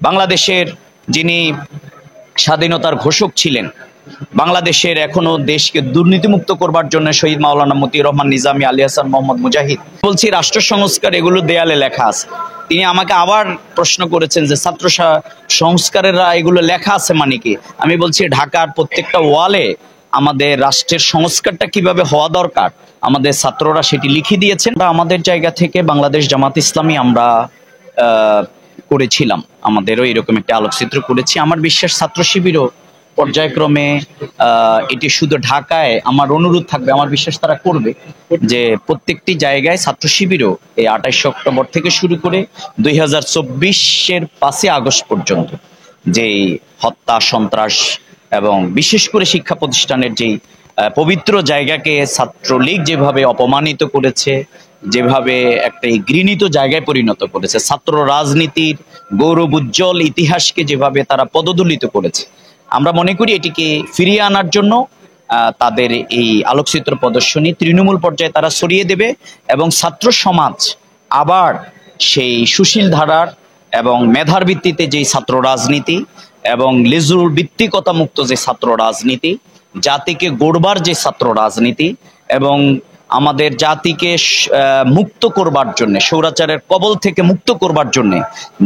বাংলাদেশের যিনি স্বাধীনতার ঘোষক ছিলেন, বাংলাদেশের এখনো দেশকে দুর্নীতিমুক্ত করবার জন্য শহীদ মাওলানা মতিউর রহমান নিজামী, আলী হাসান মোহাম্মদ মুজাহিদ। বলছি রাষ্ট্র সংস্কার এগুলো দেয়ালে লেখা আছে। তিনি আমাকে আবার প্রশ্ন করেছেন যে ছাত্র সংস্কারেরা এগুলো লেখা আছে মানে কি? আমি বলছি ঢাকার প্রত্যেকটা ওয়ালে আমাদের রাষ্ট্রের সংস্কারটা কিভাবে হওয়া দরকার আমাদের ছাত্ররা সেটি লিখে দিয়েছেন। আমাদের জায়গা থেকে বাংলাদেশ জামাত ইসলামী আমরা করেছিলাম, আমাদেরও এরকম একটা আলোকচিত্র করেছি। আমার বিশ্বাস ছাত্র শিবিরও পর্যায়ক্রমে এটি শুধু ঢাকায় আমার অনুরোধ থাকবে, আমার বিশ্বাস তারা করবে যে প্রত্যেকটি জায়গায় ছাত্র শিবিরও এই 28 অক্টোবর থেকে শুরু করে 2024-এর 5 আগস্ট পর্যন্ত যেই হত্যা, সন্ত্রাস এবং বিশেষ করে শিক্ষা প্রতিষ্ঠানের যেই পবিত্র জায়গাকে ছাত্রলীগ যেভাবে অপমানিত করেছে, যেভাবে একটা ঘৃণিত জায়গায় পরিণত করেছে, ছাত্র রাজনীতির গৌরব উজ্জ্বল ইতিহাসকে যেভাবে তারা পদদলিত করেছে, আমরা মনে করি এটিকে ফিরিয়ে আনার জন্য তাদের এই আলোকচিত্র প্রদর্শনী তৃণমূল পর্যায়ে তারা ছড়িয়ে দেবে এবং ছাত্র সমাজ আবার সেই সুশীল ধারার এবং মেধার ভিত্তিতে যেই ছাত্র রাজনীতি এবং লেজুর ভিত্তিকতা মুক্ত যে ছাত্র রাজনীতি, জাতিকে গড়বার যে ছাত্র রাজনীতি এবং আমাদের জাতিকে মুক্ত করবার জন্য, স্বৈরাচারের কবল থেকে মুক্ত করবার জন্য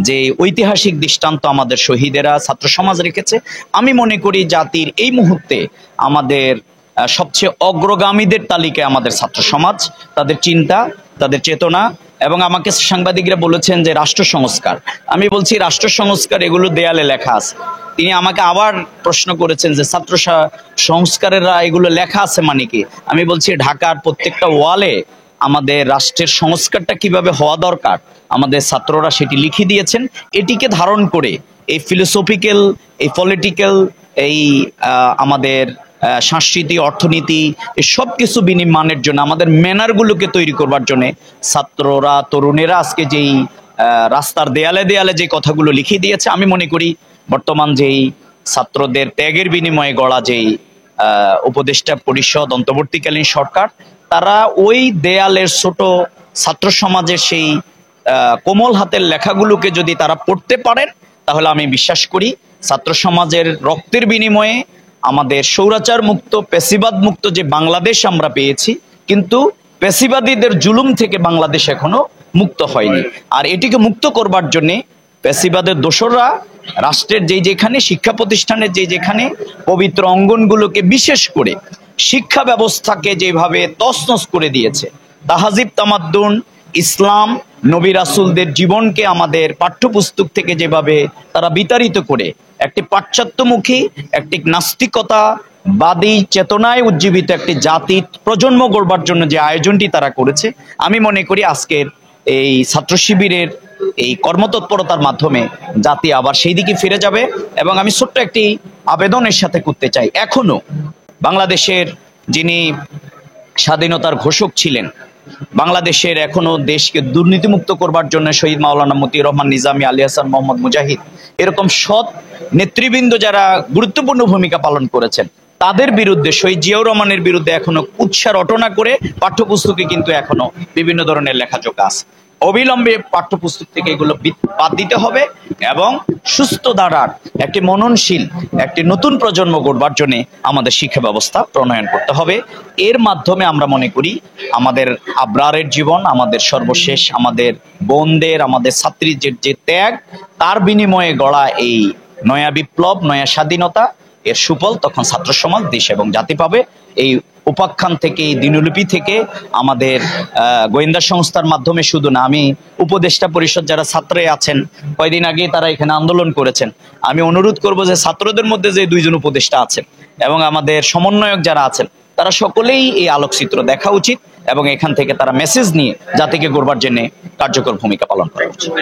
যে ঐতিহাসিক দৃষ্টান্ত আমাদের শহীদেরা ছাত্র সমাজ রেখেছে, আমি মনে করি জাতির এই মুহূর্তে আমাদের সবচেয়ে অগ্রগামীদের তালিকায় আমাদের ছাত্র সমাজ, তাদের চিন্তা, তাদের চেতনা। এবং আমাকে সাংবাদিকরা বলেছেন যে রাষ্ট্র সংস্কার, আমি বলছি রাষ্ট্র সংস্কার এগুলো দেয়ালে লেখা আছে। তিনি আমাকে আবার প্রশ্ন করেছেন যে ছাত্র সংস্কারেরা এগুলো লেখা আছে মানে কি? আমি বলছি ঢাকার প্রত্যেকটা ওয়ালে আমাদের রাষ্ট্রের সংস্কারটা কিভাবে হওয়া দরকার আমাদের ছাত্ররা সেটি লিখে দিয়েছেন। এটিকে ধারণ করে এই ফিলোসফিক্যাল, এই পলিটিক্যাল, এই আমাদের সংস্কৃতি, অর্থনীতি, এই সব কিছু বিনির্মাণের জন্য আমাদের ম্যানারগুলোকে তৈরি করবার জন্য ছাত্ররা, তরুণেরা আজকে যেই রাস্তার দেয়ালে দেয়ালে যে কথাগুলো লিখে দিয়েছে, আমি মনে করি বর্তমান যেই ছাত্রদের ত্যাগের বিনিময়ে গড়া যেই উপদেষ্টা পরিষদ, অন্তর্বর্তীকালীন সরকার, তারা ওই দেয়ালের ছোট ছাত্র সমাজের সেই কোমল হাতের লেখাগুলোকে যদি তারা পড়তে পারেন, তাহলে আমি বিশ্বাস করি ছাত্র সমাজের রক্তের বিনিময়ে আমাদের স্বৈরাচার মুক্ত, পেশিবাদ মুক্ত যে বাংলাদেশ আমরা পেয়েছি, কিন্তু পেশিবাদীদের জুলুম থেকে বাংলাদেশ এখনো মুক্ত হয়নি। আর এটিকে মুক্ত করবার জন্যে পেশিবাদের দোসররা রাষ্ট্রের যেখানে, শিক্ষা প্রতিষ্ঠানের যেখানে পবিত্র অঙ্গনগুলোকে, বিশেষ করে শিক্ষা ব্যবস্থাকে যেভাবে তছনছ করে দিয়েছে, তাহাজিব, তামাদ্দুন, ইসলাম, নবী রাসূলদের জীবনকে আমাদের পাঠ্যপুস্তক থেকে যেভাবে তারা বিতাড়িত করে একটি পাশ্চাত্যমুখী, একটি নাস্তিকতা বাদী চেতনায় উজ্জীবিত একটি জাতির প্রজন্ম গড়বার জন্য যে আয়োজনটি তারা করেছে, আমি মনে করি আজকের এই ছাত্র শিবিরের এই কর্মতৎপরতার মাধ্যমে জাতি আবার সেই দিকে ফিরে যাবে। এবং আমি ছোট্ট একটি আবেদনের সাথে করতে চাই, এখনো বাংলাদেশের যিনি স্বাধীনতার ঘোষক ছিলেন, বাংলাদেশের এখনো দেশকে দুর্নীতিমুক্ত করবার জন্য শহীদ মাওলানা মতিউর রহমান নিজামী, আলী হাসান মোহাম্মদ মুজাহিদ, এরকম সৎ নেতৃবৃন্দ যারা গুরুত্বপূর্ণ ভূমিকা পালন করেছেন, তাদের বিরুদ্ধে, শহীদ জিয়াউর রহমানের বিরুদ্ধে এখনো কুৎসা রটনা করে পাঠ্যপুস্তকে কিন্তু এখনো বিভিন্ন ধরনের লেখাজোকা আছে। অবিলম্বে পাঠ্যপুস্তক থেকে এগুলো বাদ দিতে হবে এবং সুস্থ ধারার একটি মননশীল, একটি নতুন প্রজন্ম গড়বার জন্য আমাদের শিক্ষা ব্যবস্থা প্রণয়ন করতে হবে। এর মাধ্যমে আমরা মনে করি আমাদের আবরারের জীবন, আমাদের সর্বশেষ আমাদের বোনদের, আমাদের ছাত্রীদের যে ত্যাগ, তার বিনিময়ে গড়া এই নয়া বিপ্লব, নয়া স্বাধীনতা, এর সুফল তখন ছাত্র সমাজ, দেশ এবং জাতি পাবে। এই উপাখ্যান থেকে, এই দিনলিপি থেকে, আমাদের গোয়েন্দা সংস্থার মাধ্যমে শুধু না, আমি উপদেষ্টা পরিষদ যারা ছাত্রে আছেন, কয়দিন আগে তারা এখানে আন্দোলন করেছেন, আমি অনুরোধ করব যে ছাত্রদের মধ্যে যে 2 জন উপদেষ্টা আছেন এবং আমাদের সমন্বয়ক যারা আছেন, তারা সকলেই এই আলোকচিত্র দেখা উচিত এবং এখান থেকে তারা মেসেজ নিয়ে জাতিকে গড়বার জন্য কার্যকর ভূমিকা পালন করা উচিত।